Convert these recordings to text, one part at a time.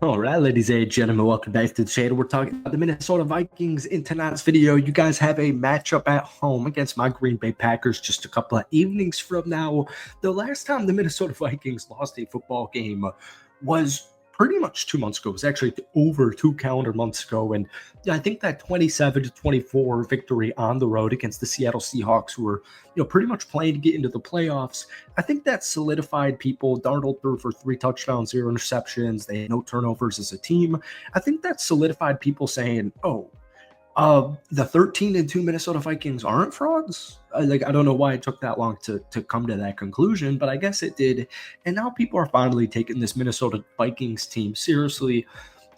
All right, ladies and gentlemen, welcome back to the channel. We're talking about the Minnesota Vikings in tonight's video. You guys have a matchup at home against my Green Bay Packers just a couple of evenings from now. The last time the Minnesota Vikings lost a football game was pretty much 2 months ago. It was actually over 2 calendar months ago. And I think that 27-24 victory on the road against the Seattle Seahawks, who were, pretty much playing to get into the playoffs, I think that solidified people. Darnold threw for 3 touchdowns, 0 interceptions. They had no turnovers as a team. I think that solidified people saying, the 13-2 Minnesota Vikings aren't frauds. I don't know why it took that long to come to that conclusion, but I guess it did. And now people are finally taking this Minnesota Vikings team seriously.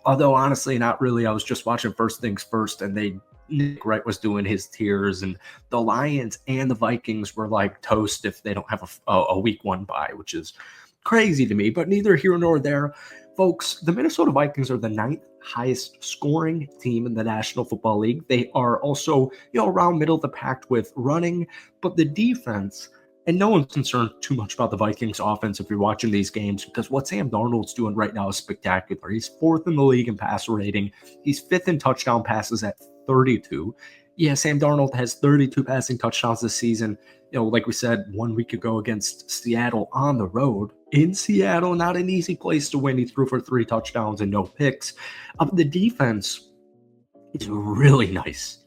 Although honestly, not really. I was just watching First Things First, and Nick Wright was doing his tiers, and the Lions and the Vikings were like toast if they don't have a week one bye, which is crazy to me. But neither here nor there. Folks, the Minnesota Vikings are the ninth highest scoring team in the National Football League. They are also, around middle of the pack with running, but the defense, and no one's concerned too much about the Vikings offense if you're watching these games, because what Sam Darnold's doing right now is spectacular. He's fourth in the league in passer rating. He's fifth in touchdown passes at 32. Yeah, Sam Darnold has 32 passing touchdowns this season. Like we said 1 week ago against Seattle on the road. In Seattle, not an easy place to win. He threw for 3 touchdowns and no picks. The defense is really nice.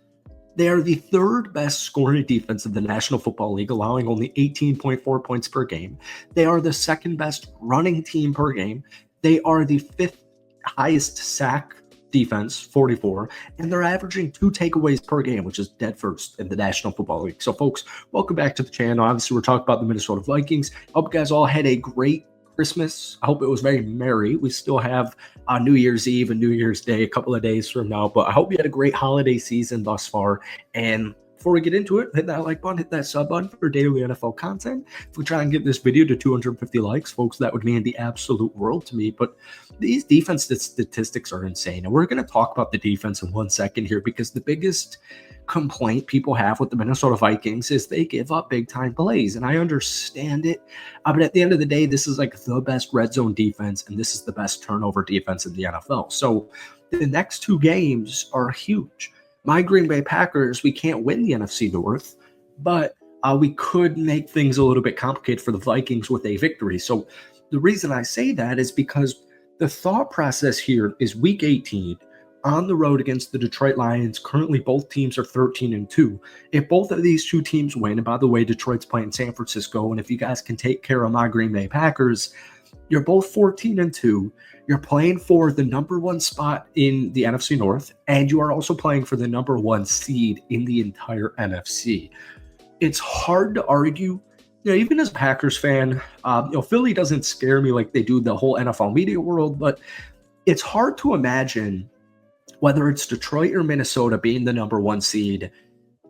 They are the third best scoring defense in the National Football League, allowing only 18.4 points per game. They are the second best running team per game. They are the fifth highest sack defense, 44, and they're averaging 2 takeaways per game, which is dead first in the National Football League. So, folks, welcome back to the channel. Obviously, we're talking about the Minnesota Vikings. I hope you guys all had a great Christmas. I hope it was very merry. We still have New Year's Eve and New Year's Day a couple of days from now, but I hope you had a great holiday season thus far. And before we get into it, hit that like button, hit that sub button for daily NFL content. If we try and get this video to 250 likes, folks, that would mean the absolute world to me. But these defense statistics are insane. And we're going to talk about the defense in 1 second here, because the biggest complaint people have with the Minnesota Vikings is they give up big time plays. And I understand it. But at the end of the day, this is like the best red zone defense, and this is the best turnover defense in the NFL. So the next 2 games are huge. My Green Bay Packers, we can't win the NFC North, but we could make things a little bit complicated for the Vikings with a victory. So the reason I say that is because the thought process here is week 18 on the road against the Detroit Lions. Currently, both teams are 13-2. If both of these 2 teams win, and by the way, Detroit's playing San Francisco, and if you guys can take care of my Green Bay Packers, you're both 14-2. You're playing for the number 1 spot in the NFC North, and you are also playing for the number 1 seed in the entire NFC. It's hard to argue. Even as a Packers fan, Philly doesn't scare me like they do the whole NFL media world, but it's hard to imagine whether it's Detroit or Minnesota being the number 1 seed.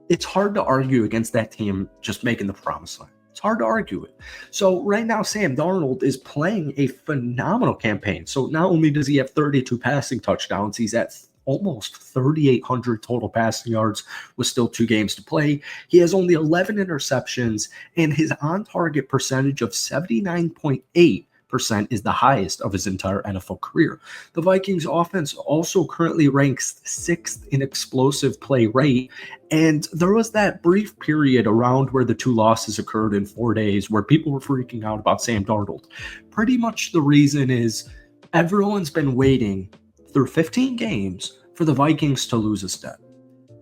It's hard to argue against that team just making the promised land. It's hard to argue it. So right now, Sam Darnold is playing a phenomenal campaign. So not only does he have 32 passing touchdowns, he's at almost 3,800 total passing yards with still 2 games to play. He has only 11 interceptions, and his on-target percentage of 79.8% is the highest of his entire NFL career. The Vikings offense also currently ranks 6th in explosive play rate, and there was that brief period around where the 2 losses occurred in 4 days where people were freaking out about Sam Darnold. Pretty much the reason is everyone's been waiting through 15 games for the Vikings to lose a step.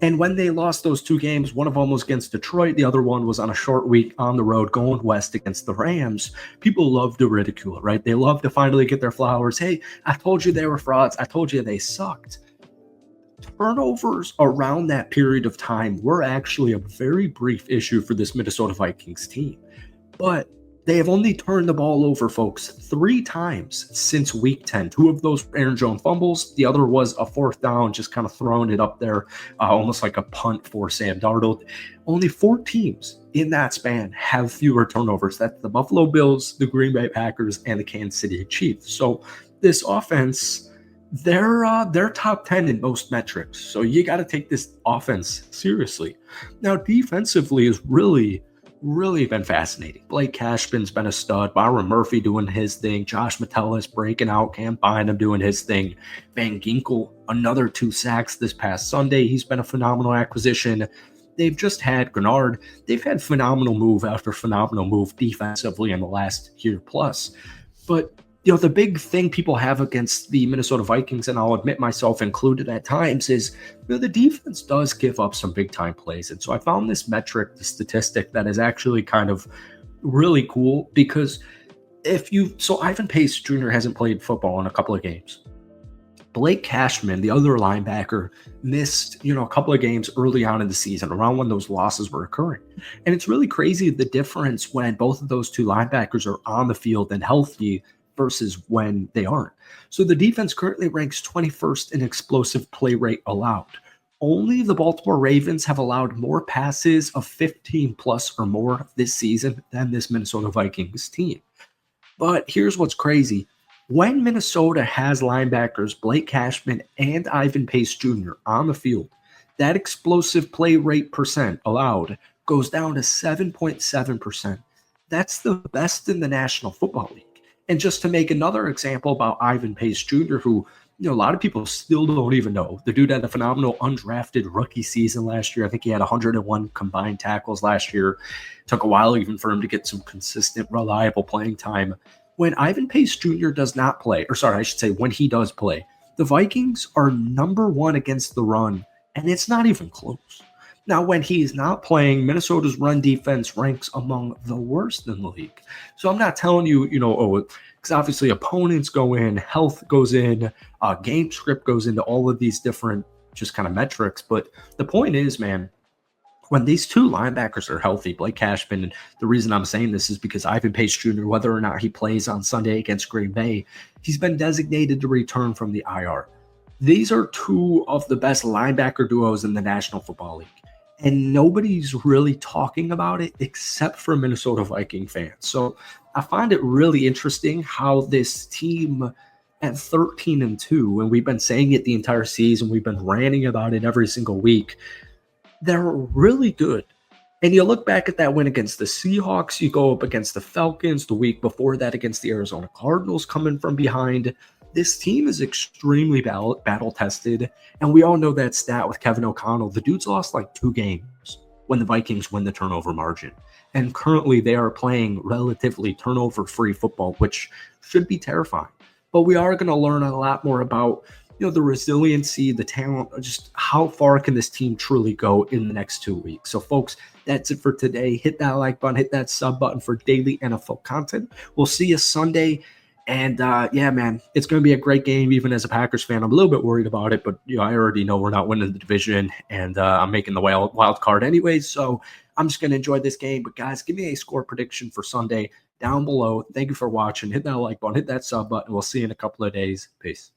And when they lost those 2 games, one of them was against Detroit, the other one was on a short week on the road going west against the Rams. People love to ridicule it, right? They love to finally get their flowers. Hey, I told you they were frauds. I told you they sucked. Turnovers around that period of time were actually a very brief issue for this Minnesota Vikings team. But they have only turned the ball over, folks, 3 times since week 10. 2 of those were Aaron Jones fumbles. The other was a 4th down, just kind of throwing it up there, almost like a punt for Sam Darnold. Only 4 teams in that span have fewer turnovers. That's the Buffalo Bills, the Green Bay Packers, and the Kansas City Chiefs. So this offense, they're top 10 in most metrics. So you got to take this offense seriously. Now, defensively is really really been fascinating. Blake Cashman's been a stud. Byron Murphy doing his thing. Josh Metellus breaking out. Cam Bynum doing his thing. Van Ginkel, another 2 sacks this past Sunday. He's been a phenomenal acquisition. They've just had Grenard. They've had phenomenal move after phenomenal move defensively in the last year plus. But the big thing people have against the Minnesota Vikings, and I'll admit myself included at times, is the defense does give up some big time plays. And so I found this metric, the statistic that is actually kind of really cool because Ivan Pace Jr. hasn't played football in a couple of games. Blake Cashman, the other linebacker, missed, a couple of games early on in the season, around when those losses were occurring. And it's really crazy the difference when both of those two linebackers are on the field and healthy versus when they aren't. So the defense currently ranks 21st in explosive play rate allowed. Only the Baltimore Ravens have allowed more passes of 15 plus or more this season than this Minnesota Vikings team. But here's what's crazy. When Minnesota has linebackers Blake Cashman and Ivan Pace Jr. on the field, that explosive play rate percent allowed goes down to 7.7%. That's the best in the National Football League. And just to make another example about Ivan Pace Jr., who a lot of people still don't even know. The dude had a phenomenal undrafted rookie season last year. I think he had 101 combined tackles last year. Took a while even for him to get some consistent, reliable playing time. When Ivan Pace Jr. does not play, when he does play, the Vikings are number 1 against the run, and it's not even close. Now, when he's not playing, Minnesota's run defense ranks among the worst in the league. So I'm not telling you, because obviously opponents go in, health goes in, game script goes into all of these different just kind of metrics. But the point is, man, when these two linebackers are healthy, Blake Cashman, and the reason I'm saying this is because Ivan Pace Jr., whether or not he plays on Sunday against Green Bay, he's been designated to return from the IR. These are two of the best linebacker duos in the National Football League. And nobody's really talking about it except for Minnesota Viking fans. So I find it really interesting how this team at 13-2, and we've been saying it the entire season, we've been ranting about it every single week, they're really good. And you look back at that win against the Seahawks, you go up against the Falcons, the week before that against the Arizona Cardinals coming from behind. This team is extremely battle-tested, and we all know that stat with Kevin O'Connell. The dude's lost like 2 games when the Vikings win the turnover margin. And currently they are playing relatively turnover-free football, which should be terrifying. But we are going to learn a lot more about the resiliency, the talent, just how far can this team truly go in the next 2 weeks. So, folks, that's it for today. Hit that like button, hit that sub button for daily NFL content. We'll see you Sunday. And yeah, man, it's going to be a great game. Even as a Packers fan, I'm a little bit worried about it, but I already know we're not winning the division, and I'm making the wild card anyways. So I'm just going to enjoy this game. But guys, give me a score prediction for Sunday down below. Thank you for watching. Hit that like button, hit that sub button. We'll see you in a couple of days. Peace.